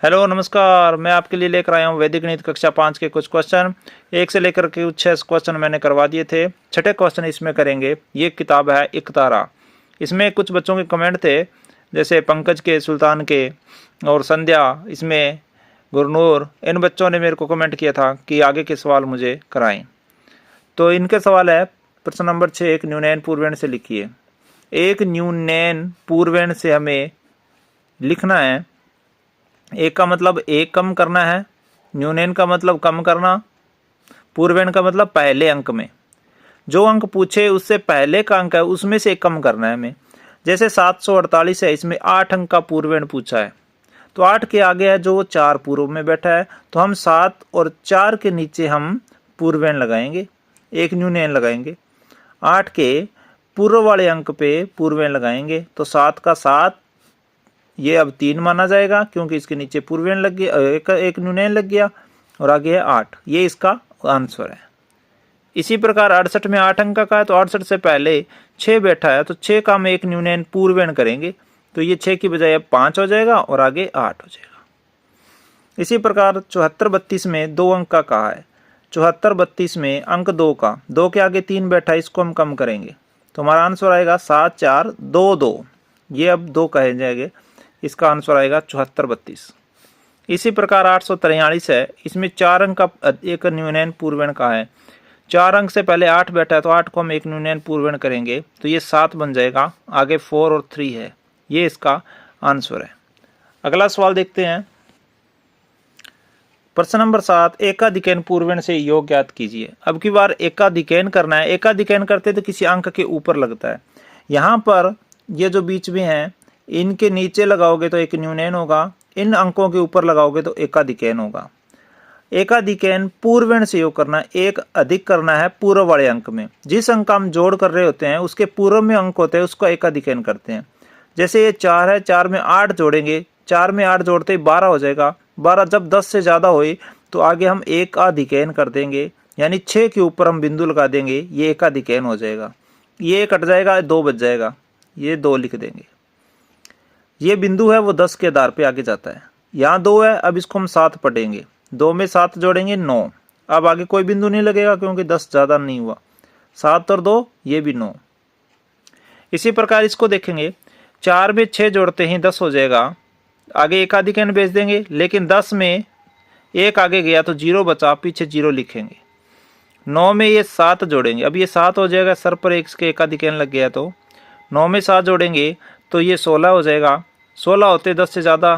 Hello नमस्कार, मैं आपके लिए लेकर आया हूँ वैदिक गणित कक्षा 5 के कुछ क्वेश्चन। 1 से लेकर के 6 क्वेश्चन मैंने करवा दिए थे। छठे क्वेश्चन इसमें करेंगे। ये किताब है इकतारा। इसमें कुछ बच्चों के कमेंट थे, जैसे पंकज के, सुल्तान के और संध्या, इसमें गुरनूर, इन बच्चों ने मेरे को कमेंट किया था कि आगे के सवाल मुझे कराएं। तो इनके सवाल है, प्रश्न नंबर 6, एक न्यूनैन पूर्वेण से लिखिए। एक न्यूनैन पूर्वेण से हमें लिखना है। एक का मतलब एक कम करना है, न्यूनैन का मतलब कम करना, पूर्वेण का मतलब पहले अंक में जो अंक पूछे उससे पहले का अंक है उसमें से एक कम करना है हमें। जैसे 748 है, इसमें 8 अंक का पूर्वेण पूछा है, तो 8 के आगे है जो 4 पूर्व में बैठा है, तो हम 7 और 4 के नीचे हम पूर्वेण लगाएंगे, एक न्यूनैन लगाएंगे। 8 के पूर्व वाले अंक पे पूर्वेण लगाएंगे, तो 7 का 7, ये अब 3 माना जाएगा क्योंकि इसके नीचे पूर्वेण लग गया, एक न्यूनैन लग गया, और आगे है 8। ये इसका आंसर है। इसी प्रकार 68 में 8 अंक का है, तो 68 से पहले 6 बैठा है, तो 6 का हम एक न्यूनैन पूर्वेण करेंगे, तो ये 6 की बजाय अब 5 हो जाएगा और आगे 8 हो जाएगा। इसी प्रकार 74-32 में 2 अंक का कहा है। 74-32 में अंक 2 का, 2 के आगे 3 बैठा है, इसको हम कम करेंगे, तो हमारा आंसर आएगा 7 4 2 2। ये अब 2 कहे जाएंगे, इसका आंसर आएगा 74-32। इसी प्रकार 843 है, इसमें 4 अंक का एक न्यूनैन पूर्वेण का है। 4 अंक से पहले 8 बैठा है, तो 8 को हम एक न्यूनैन पूर्वेण करेंगे, तो ये 7 बन जाएगा, आगे 4 और 3 है। ये इसका आंसर है। अगला सवाल देखते हैं। प्रश्न नंबर 7, एकाधिकैन पूर्वेण से योग ज्ञात कीजिए। अब की बार एकाधिकैन करना है। एकाधिकैन करते तो किसी अंक के ऊपर लगता है, यहाँ पर ये जो बीच में है इनके नीचे लगाओगे तो एक न्यूनैन होगा, इन अंकों के ऊपर लगाओगे तो एकाधिकैन होगा। एकाधिकैन पूर्वेण से योग करना, एक अधिक करना है पूर्व वाले अंक में। जिस अंक हम जोड़ कर रहे होते हैं उसके पूर्व में अंक होते हैं, उसको एकाधिकैन करते हैं। जैसे ये 4 है, 4 में 8 जोड़ेंगे, 4 में 8 जोड़ते ही 12 हो जाएगा। 12 जब 10 से ज़्यादा हुई तो आगे हम एकाधिकैन कर देंगे, यानी 6 के ऊपर हम बिंदु लगा देंगे, ये एकाधिकैन हो जाएगा। ये कट जाएगा, 2 बच जाएगा, ये 2 लिख देंगे। ये बिंदु है वो 10 के आधार पे आगे जाता है। यहाँ 2 है, अब इसको हम 7 पढ़ेंगे, 2 में 7 जोड़ेंगे 9। अब आगे कोई बिंदु नहीं लगेगा क्योंकि 10 ज़्यादा नहीं हुआ। 7 और 2 ये भी 9। इसी प्रकार इसको देखेंगे, 4 में 6 जोड़ते ही 10 हो जाएगा, आगे एकाधिकैन भेज देंगे, लेकिन 10 में 1 आगे गया तो 0 बचा, पीछे 0 लिखेंगे। 9 में ये 7 जोड़ेंगे, अब ये 7 हो जाएगा, सर पर एक के एकाधिकैन लग गया, तो 9 में 7 जोड़ेंगे तो ये 16 हो जाएगा। 16 होते 10 से ज़्यादा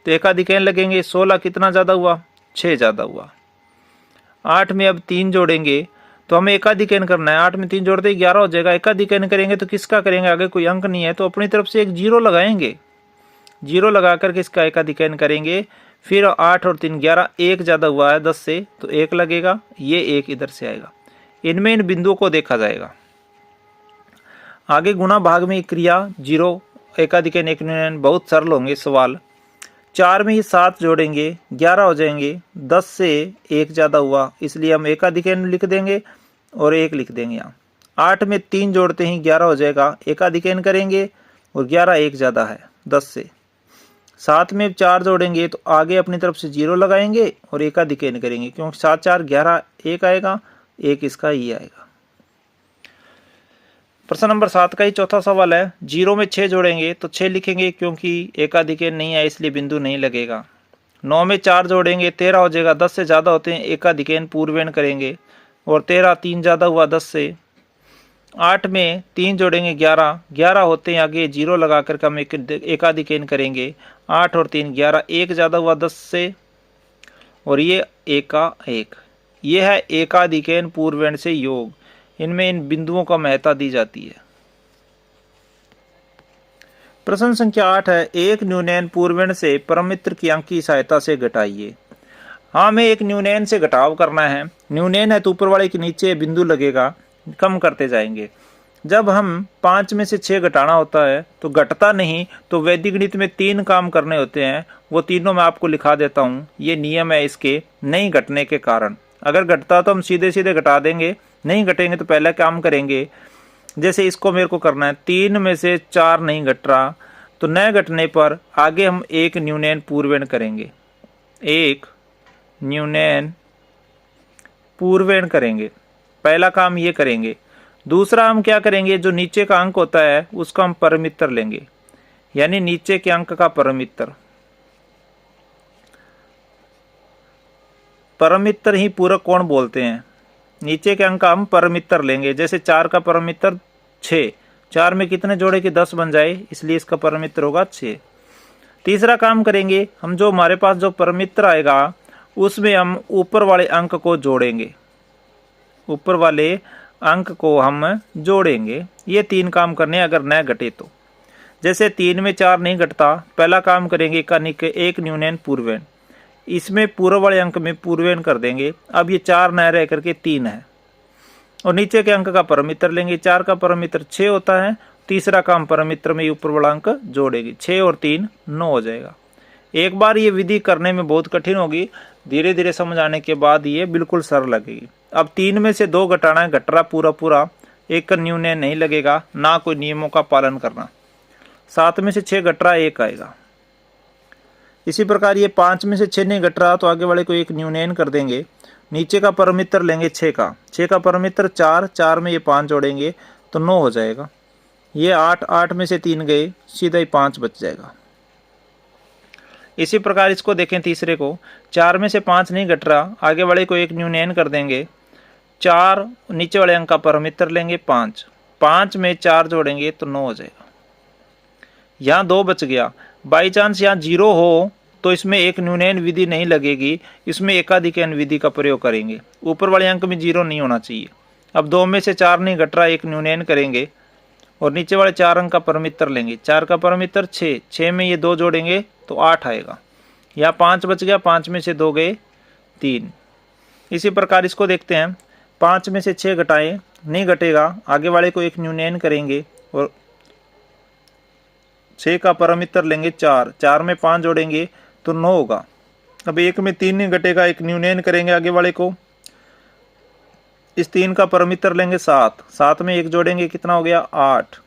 तो एकाधिकैन लगेंगे, 16 कितना ज़्यादा हुआ, 6 ज़्यादा हुआ। 8 में अब 3 जोड़ेंगे तो हमें एकाधिकैन करना है, 8 में 3 जोड़ते ही 11 हो जाएगा। एकाधिकैन करेंगे तो किसका करेंगे, आगे कोई अंक नहीं है तो अपनी तरफ से एक 0 लगाएंगे, 0 लगा करके इसका एकाधिकैन करेंगे। फिर 8 और 3 11, 1 ज़्यादा हुआ है 10 से तो 1 लगेगा, ये 1 इधर से आएगा। इनमें इन बिंदुओं को देखा जाएगा। आगे गुणा भाग में क्रिया 0, एकाधिकैन एक न्यूनैन, बहुत सरल होंगे सवाल। 4 में ये 7 जोड़ेंगे, 11 हो जाएंगे, 10 से 1 ज़्यादा हुआ इसलिए हम एकाधिकैन लिख देंगे और 1 लिख देंगे यहाँ। 8 में 3 जोड़ते ही 11 हो जाएगा, एकाधिकैन करेंगे और 11 1 ज़्यादा है 10 से। 7 में 4 जोड़ेंगे तो आगे अपनी तरफ से 0 लगाएंगे और एकाधिकैन करेंगे, क्योंकि 7 4 11, 1 आएगा, 1 इसका ही आएगा। प्रश्न नंबर 7 का ही चौथा सवाल है। 0 में 6 जोड़ेंगे तो 6 लिखेंगे क्योंकि एकाधिकैन नहीं है इसलिए बिंदु नहीं लगेगा। 9 में 4 जोड़ेंगे 13 हो जाएगा, 10 से ज़्यादा होते हैं एकाधिकैन पूर्वेण करेंगे और 13 3 ज़्यादा हुआ 10 से। 8 में 3 जोड़ेंगे 11, 11 होते हैं आगे 0 लगा कर हम एकाधिकैन करेंगे। 8 और 3 11, 1 ज़्यादा हुआ 10 से और ये 1 का 1। ये है एकाधिकैन पूर्वेण से योग। इनमें इन बिंदुओं का महत्ता दी जाती है। प्रश्न संख्या 8 है, एक न्यूनैन पूर्वेण से परमित्र की अंक की सहायता से घटाइए। हाँ, हमें एक न्यूनैन से घटाव करना है। न्यूनैन है तो ऊपर वाले के नीचे बिंदु लगेगा, कम करते जाएंगे। जब हम 5 में से 6 घटाना होता है तो घटता नहीं, तो वैदिक गणित में 3 काम करने होते हैं, वो तीनों मैं आपको लिखा देता हूँ। ये नियम है इसके नहीं घटने के कारण। अगर घटता तो हम सीधे सीधे घटा देंगे, नहीं घटेंगे तो पहला काम करेंगे। जैसे इसको मेरे को करना है, 3 में से 4 नहीं घट रहा तो न घटने पर आगे हम एक न्यूनयन पूर्वेण करेंगे, एक न्यूनयन पूर्वेण करेंगे। पहला काम ये करेंगे। दूसरा हम क्या करेंगे, जो नीचे का अंक होता है उसका हम परमित्र लेंगे, यानी नीचे के अंक का परमित्र। परमित्र ही पूरक कोण बोलते हैं। नीचे के अंक का हम परमित्र लेंगे। जैसे 4 का परमित्र 6, 4 में कितने जोड़े कि 10 बन जाए, इसलिए इसका परमित्र होगा 6। तीसरा काम करेंगे, हम जो हमारे पास जो परमित्र आएगा उसमें हम ऊपर वाले अंक को जोड़ेंगे, ऊपर वाले अंक को हम जोड़ेंगे। ये 3 काम करने अगर न घटे तो। जैसे 3 में 4 नहीं घटता, पहला काम करेंगे एक न्यूनयन पूर्वेण, इसमें पूर्व वाले अंक में पूर्वेण कर देंगे। अब ये 4 न रह करके 3 है, और नीचे के अंक का परमित्र लेंगे। 4 का परमित्र 6 होता है। तीसरा काम परमित्र में ऊपर वाला अंक जोड़ेगी, 6 और 3 9 हो जाएगा। एक बार ये विधि करने में बहुत कठिन होगी, धीरे धीरे समझ आने के बाद ये बिल्कुल सरल लगेगी। अब 3 में से 2 घटाना है, घट रहा पूरा पूरा, एक का न्यूनयन नहीं लगेगा, ना कोई नियमों का पालन करना। 7 में से 6 घट रहा, 1 आएगा। इसी प्रकार ये 5 में से 6 नहीं घट रहा, तो आगे वाले को एक न्यूनयन कर देंगे। नीचे का परमित्र लेंगे 6 का परमित्र 4, 4 में ये 5 जोड़ेंगे तो 9 हो जाएगा। ये 8, 8 में से 3 गए, सीधा ही 5 बच जाएगा। इसी प्रकार इसको देखें, तीसरे को 4 में से 5 नहीं घट रहा, आगे वाले को एक न्यूनयन कर देंगे। 4 नीचे वाले अंक का परमित्र लेंगे 5, 5 में 4 जोड़ेंगे तो 9 हो जाएगा। यहाँ 2 बच गया। बाई चांस यहाँ 0 हो तो इसमें एक न्यूनयन विधि नहीं लगेगी, इसमें एकाधिकयन विधि का प्रयोग करेंगे। ऊपर वाले अंक में 0 नहीं होना चाहिए। अब 2 में से 4 नहीं घट रहा, एक न्यूनयन करेंगे और नीचे वाले 4 अंक का परमित्र लेंगे। 4 का परमित्र 6, 6 में ये 2 जोड़ेंगे तो 8 आएगा। यहाँ 5 बच गया, 5 में से 2 गए 3। इसी प्रकार इसको देखते हैं, 5 में से 6 घटाएं, नहीं घटेगा, आगे वाले को एक न्यूनयन करेंगे और 6 का परमित्र लेंगे 4, 4 में 5 जोड़ेंगे तो 9 होगा। अब 1 में 3 नहीं घटेगा, एक न्यूनयन करेंगे आगे वाले को, इस 3 का परमित्र लेंगे 7, 7 में 1 जोड़ेंगे कितना हो गया 8।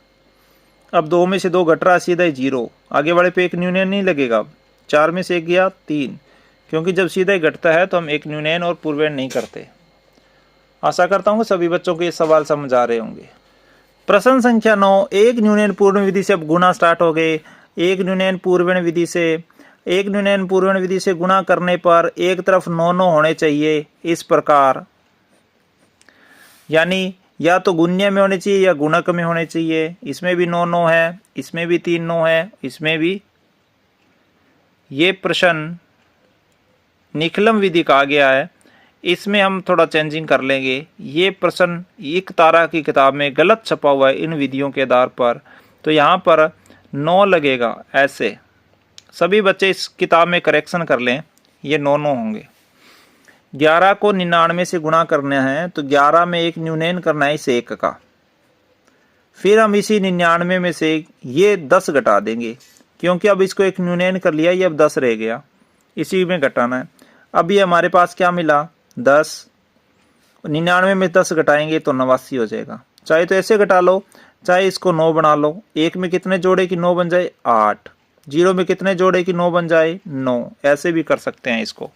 अब 2 में से 2 घट रहा, सीधा ही 0, आगे वाले पे एक न्यूनयन नहीं लगेगा। 4 में से 1 गया 3, क्योंकि जब सीधा ही घटता है तो हम एक न्यूनयन और पूर्वेण नहीं करते। आशा करता हूँ सभी बच्चों को ये सवाल समझ आ रहे होंगे। प्रश्न संख्या 9, एक न्यूनयन पूर्वेण विधि से अब गुणा स्टार्ट हो गए। एक न्यूनयन पूर्वेण विधि से गुणा करने पर एक तरफ 9 9 होने चाहिए, इस प्रकार, यानी या तो गुण्य में होने चाहिए या गुणक में होने चाहिए। इसमें भी 9 9 है, इसमें भी 3 9 है, इसमें भी। ये प्रश्न निखलम विधि कहा गया है, इसमें हम थोड़ा चेंजिंग कर लेंगे। ये प्रश्न एक तारा की किताब में गलत छपा हुआ है इन विधियों के आधार पर, तो यहाँ पर 9 लगेगा। ऐसे सभी बच्चे इस किताब में करेक्शन कर लें, ये 9 9 होंगे। 11 को 99 से गुणा करना है तो 11 में एक न्यूनयन करना है इस 1 का। फिर हम इसी 99 में से ये 10 घटा देंगे, क्योंकि अब इसको एक न्यूनयन कर लिया, ये अब 10 रह गया, इसी में घटाना है। अब ये हमारे पास क्या मिला 10, 99 में 10 घटाएंगे तो 89 हो जाएगा। चाहे तो ऐसे घटा लो, चाहे इसको 9 बना लो। 1 में कितने जोड़े कि 9 बन जाए 8, 0 में कितने जोड़े कि 9 बन जाए 9, ऐसे भी कर सकते हैं इसको।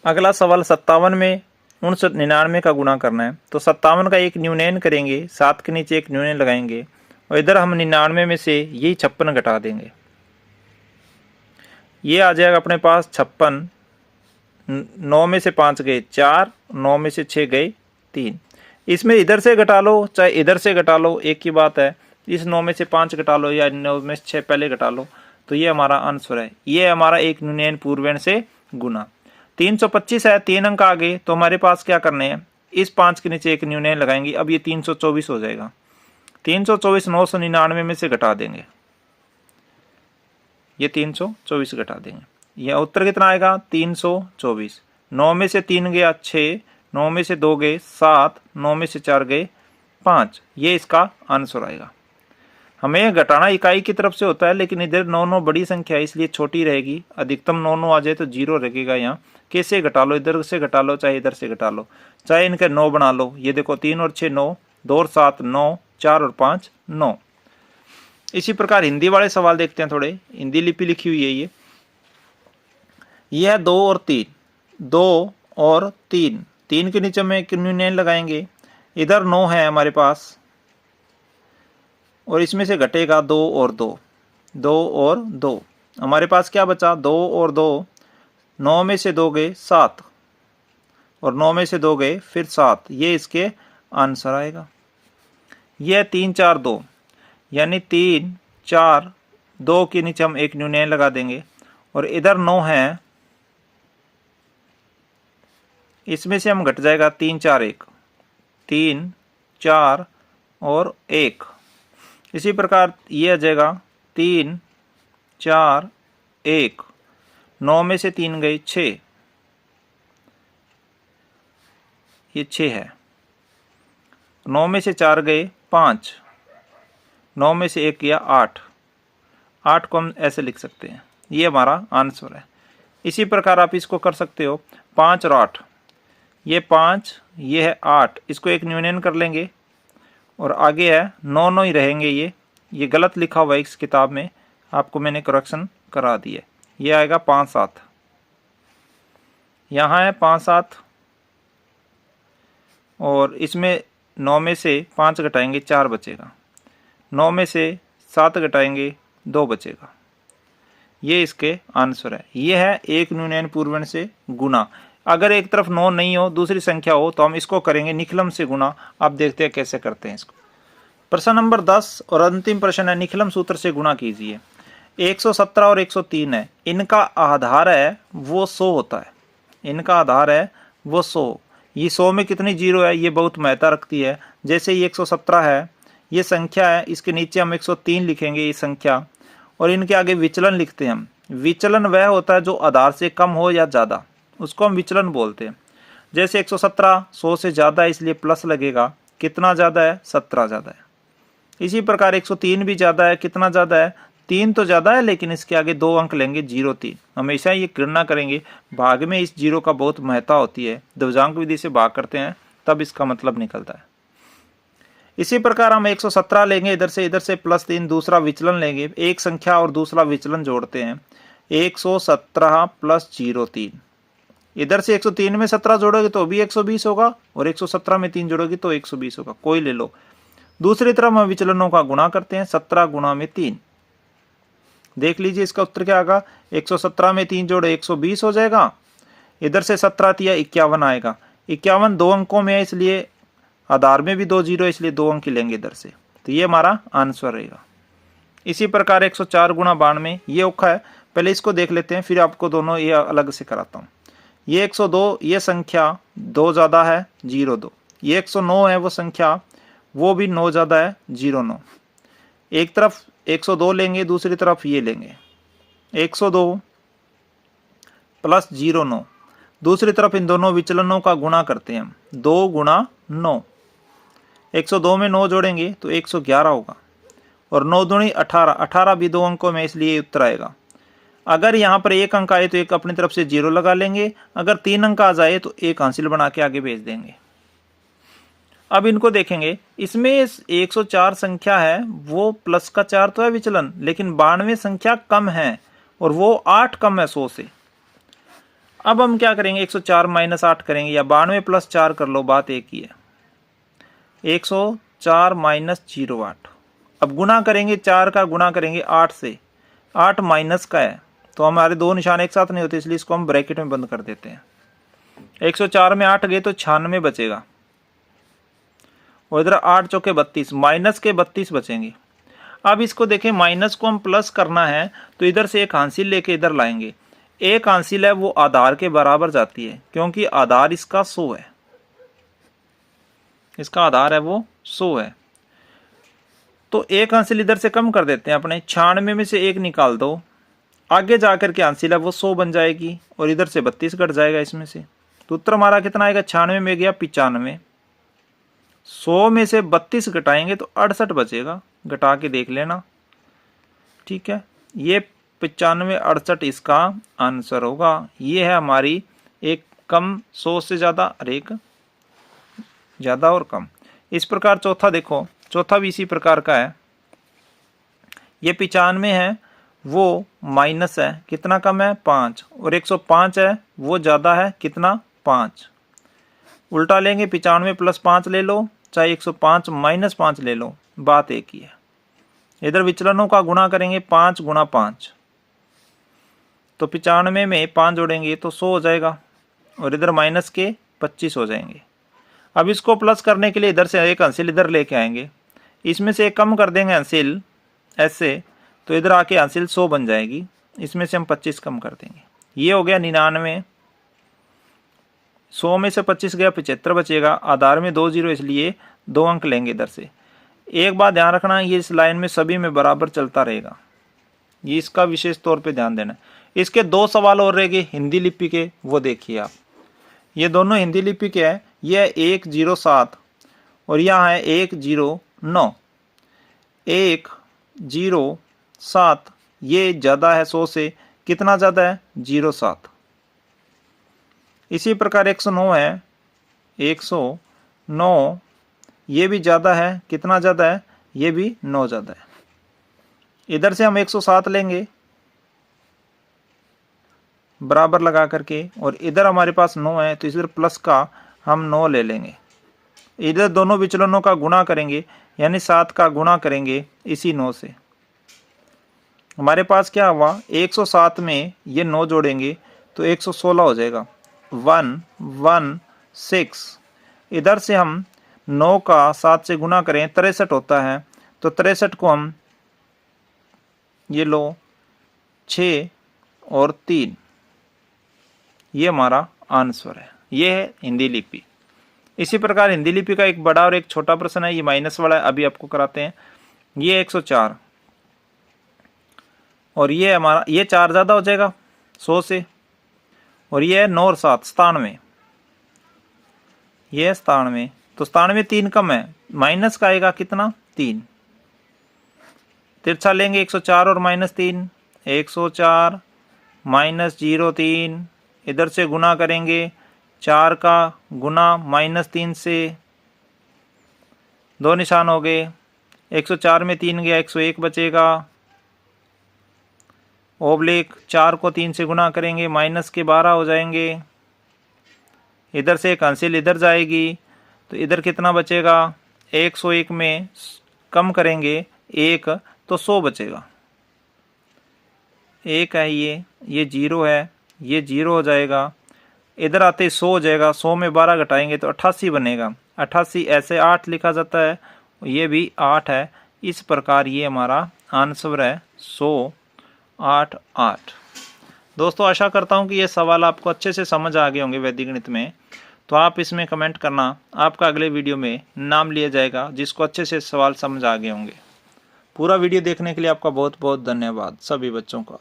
अगला सवाल 57 में 99 का गुणा करना है, तो 57 का एक न्यूनयन करेंगे, 7 के नीचे एक न्यूनयन लगाएंगे और इधर हम 99 में से यही 56 घटा देंगे। ये आ जाएगा अपने पास 56। 9 में से 5 गए 4, 9 में से 6 गए 3। इसमें इधर से घटा लो चाहे इधर से घटा लो, एक ही बात है। इस 9 में से 5 घटा लो या 9 में से 6 पहले घटा लो, तो ये हमारा आंसर है। ये हमारा एक न्यूनयन पूर्वेण से गुना। 325 है, 3 अंक आगे, तो हमारे पास क्या करने हैं, इस 5 के नीचे एक न्यूनयन लगाएंगे। अब ये 324 हो जाएगा। 324 999 में से घटा देंगे, ये 324 घटा देंगे। यह उत्तर कितना आएगा 324। 9 में से 3 गया 6, 9 में से 2 गए 7, 9 में से 4 गए 5, ये इसका आंसर आएगा। हमें घटाना इकाई की तरफ से होता है, लेकिन इधर 9 9 बड़ी संख्या है इसलिए छोटी रहेगी। अधिकतम 9 9 आ जाए तो 0 रहेगा। यहाँ कैसे घटा लो, इधर से घटा लो चाहे इधर से घटा लो, चाहे इनके 9 बना लो। ये देखो 3 और 6 9, 2 और 7 9, 4 और 5 9। इसी प्रकार हिंदी वाले सवाल देखते हैं, थोड़े हिंदी लिपि लिखी हुई है ये है 2 और 3, 2 और 3, 3 के नीचे में न्यून लगाएंगे, इधर 9 है हमारे पास और इसमें से घटेगा 2 और 2, 2 और 2, हमारे पास क्या बचा 2 और 2, 9 में से 2 गए 7 और 9 में से 2 गए फिर 7, ये इसके आंसर आएगा। यह 3 4 2 यानी 3 4 2 के नीचे हम एक न्यून लगा देंगे और इधर 9 है, इसमें से हम घट जाएगा 3 4 1, 3 4 और 1, इसी प्रकार ये आ जाएगा 3 4 1, 9 में से 3 गए 6, ये 6 है, 9 में से 4 गए 5, 9 में से 1 गया 8, 8 को हम ऐसे लिख सकते हैं, ये हमारा आंसर है। इसी प्रकार आप इसको कर सकते हो 5 और 8, ये 5 ये है 8, इसको एक न्यूनयन कर लेंगे और आगे है 9 9 ही रहेंगे, ये गलत लिखा हुआ है इस किताब में, आपको मैंने करेक्शन करा दिया, ये आएगा 5 7, यहाँ है 5 7 और इसमें 9 में से 5 घटाएंगे 4 बचेगा, 9 में से 7 घटाएंगे 2 बचेगा, ये इसके आंसर है। ये है एक न्यूनयन पूर्वण से गुना। अगर एक तरफ 9 नहीं हो दूसरी संख्या हो तो हम इसको करेंगे निखिलम से गुना। आप देखते हैं कैसे करते हैं इसको। प्रश्न नंबर 10 और अंतिम प्रश्न है निखिलम सूत्र से गुणा कीजिए। 117 और 103 है, इनका आधार है वो 100 होता है, इनका आधार है वो 100। ये 100 में कितनी जीरो है ये बहुत महत्व रखती है। जैसे ये 117 है, ये संख्या है, इसके नीचे हम 103 लिखेंगे ये संख्या और इनके आगे विचलन लिखते हैं हम। विचलन वह होता है जो आधार से कम हो या ज़्यादा, उसको हम विचलन बोलते हैं। जैसे 117 100 से ज़्यादा है इसलिए प्लस लगेगा, कितना ज़्यादा है 17 ज़्यादा है। इसी प्रकार 103 भी ज़्यादा है, कितना ज़्यादा है 3 तो ज़्यादा है लेकिन इसके आगे 2 अंक लेंगे 0 3, हमेशा ये गणना करेंगे। भाग में इस 0 का बहुत महत्ता होती है, द्विभाजक विधि से भाग करते हैं तब इसका मतलब निकलता है। इसी प्रकार हम 117 लेंगे, इधर से प्लस 3 दूसरा विचलन लेंगे, एक संख्या और दूसरा विचलन जोड़ते हैं 117 प्लस 0 3। इधर से 103 में 17 जोड़ोगे तो भी 120 होगा और 117 में 3 जोड़ोगे तो 120 होगा, कोई ले लो। दूसरी तरफ हम विचलनों का गुणा करते हैं, 17 गुणा में 3। देख लीजिए इसका उत्तर क्या आएगा, 117 में 3 जोड़े 120 हो जाएगा, इधर से 17 तिया 51 आएगा। 51 2 अंकों में है इसलिए आधार में भी 2 जीरो इसलिए 2 अंक लेंगे इधर से, तो ये हमारा आंसर रहेगा। इसी प्रकार 104 गुणा 92 ये औखा है, पहले इसको देख लेते हैं फिर आपको दोनों ये अलग से कराता हूँ। ये 102 ये संख्या 2 ज़्यादा है 0 2, ये 109 है वो संख्या वो भी 9 ज़्यादा है 0 9। एक तरफ 102 लेंगे दूसरी तरफ ये लेंगे 102 प्लस 0 9, दूसरी तरफ इन दोनों विचलनों का गुणा करते हैं हम, 2 गुणा 9। 102 में 9 जोड़ेंगे तो 111 होगा और 9 दूनी 18, 18 भी 2 अंकों में इसलिए उत्तर आएगा। अगर यहाँ पर एक अंक आए तो एक अपनी तरफ से 0 लगा लेंगे, अगर 3 अंक आ जाए तो एक हासिल बना के आगे भेज देंगे। अब इनको देखेंगे, इसमें 104 संख्या है वो प्लस का 4 तो है विचलन, लेकिन 92 संख्या कम है और वो 8 कम है 100 से। अब हम क्या करेंगे 104 माइनस 8 करेंगे या 92 प्लस 4 कर लो, बात एक ही है। 104 माइनस 08, अब गुणा करेंगे 4 का गुणा करेंगे 8 से, 8 माइनस का है तो हमारे दो निशान एक साथ नहीं होते इसलिए इसको हम ब्रैकेट में बंद कर देते हैं। 104 में 8 गए तो 96 बचेगा और इधर 8 चौके 32, माइनस के 32 बचेंगे। अब इसको देखें, माइनस को हम प्लस करना है तो इधर से एक हासिल लेके इधर लाएंगे, एक हासिल है वो आधार के बराबर जाती है क्योंकि आधार इसका 100 है, इसका आधार है वो 100 है, तो एक हासिल इधर से कम कर देते हैं अपने, 96 में से एक निकाल दो, आगे जाकर के हासिल है वो 100 बन जाएगी और इधर से 32 घट जाएगा इसमें से, तो उत्तर हमारा कितना आएगा, 96 में गया 95, 100 में से 32 घटाएंगे तो 68 बचेगा, घटा के देख लेना, ठीक है। ये 95 68 इसका आंसर होगा। ये है हमारी एक कम 100 से ज़्यादा और एक ज़्यादा और कम। इस प्रकार चौथा देखो, चौथा भी इसी प्रकार का है। ये 95 है वो माइनस है, कितना कम है 5, और 105 है वो ज़्यादा है, कितना 5। उल्टा लेंगे, 95 प्लस 5 ले लो, चाहे 105 माइनस 5 ले लो, बात एक ही है। इधर विचलनों का गुणा करेंगे, 5 गुणा 5, तो 95 में 5 जोड़ेंगे तो 100 हो जाएगा, और इधर माइनस के 25 हो जाएंगे। अब इसको प्लस करने के लिए इधर से एक अंसिल इधर लेके आएंगे, इसमें से एक कम कर देंगे अंसिल ऐसे, तो इधर आके अंसिल 100 बन जाएगी, इसमें से हम 25 कम कर देंगे। ये हो गया 99, 100 में से 25 गया 75 बचेगा। आधार में 2 जीरो इसलिए 2 अंक लेंगे इधर से। एक बात ध्यान रखना, ये इस लाइन में सभी में बराबर चलता रहेगा, ये इसका विशेष तौर पे ध्यान देना। इसके 2 सवाल और रह गए हिंदी लिपि के, वो देखिए आप। ये दोनों हिंदी लिपि के हैं, ये 107 और यहाँ है 109। 107 ये ज़्यादा है 100 से, कितना ज़्यादा है 07। इसी प्रकार 109 है, 109 ये भी ज़्यादा है, कितना ज़्यादा है, ये भी 9 ज़्यादा है। इधर से हम 107 लेंगे बराबर लगा करके, और इधर हमारे पास 9 है तो इधर प्लस का हम 9 ले लेंगे। इधर दोनों विचलनों का गुणा करेंगे, यानी 7 का गुणा करेंगे इसी 9 से। हमारे पास क्या हुआ, 107 में ये 9 जोड़ेंगे तो 116 हो जाएगा, 116। इधर से हम 9 का 7 से गुणा करें 63 होता है, तो 63 को हम ये लो 6 और 3, ये हमारा आंसर है। ये है हिंदी लिपि। इसी प्रकार हिंदी लिपि का एक बड़ा और एक छोटा प्रश्न है, ये माइनस वाला है, अभी आपको कराते हैं। ये 104 और ये हमारा, ये 4 ज़्यादा हो जाएगा 100 से, और ये है 9 और 7 97, ये है 97, तो 97 3 कम है, माइनस का आएगा कितना 3। तिरछा लेंगे 104 और -3, 104 माइनस 03, इधर से गुना करेंगे 4 का गुना -3 से, 2 निशान हो गए। 104 में 3 गया 101 बचेगा, ओब्लिक 4 को 3 से गुना करेंगे माइनस के 12 हो जाएंगे। इधर से एक अंसिल इधर जाएगी तो इधर कितना बचेगा, 101 में कम करेंगे 1 तो 100 बचेगा। 1 है ये 0 है, ये 0 हो जाएगा। इधर आते 100 हो जाएगा, 100 में 12 घटाएंगे तो 88 बनेगा। 88 ऐसे 8 लिखा जाता है, ये भी 8 है। इस प्रकार ये हमारा आंसर है 108। दोस्तों आशा करता हूँ कि ये सवाल आपको अच्छे से समझ आ गए होंगे वैदिक गणित में। तो आप इसमें कमेंट करना, आपका अगले वीडियो में नाम लिया जाएगा जिसको अच्छे से सवाल समझ आ गए होंगे। पूरा वीडियो देखने के लिए आपका बहुत बहुत धन्यवाद सभी बच्चों का।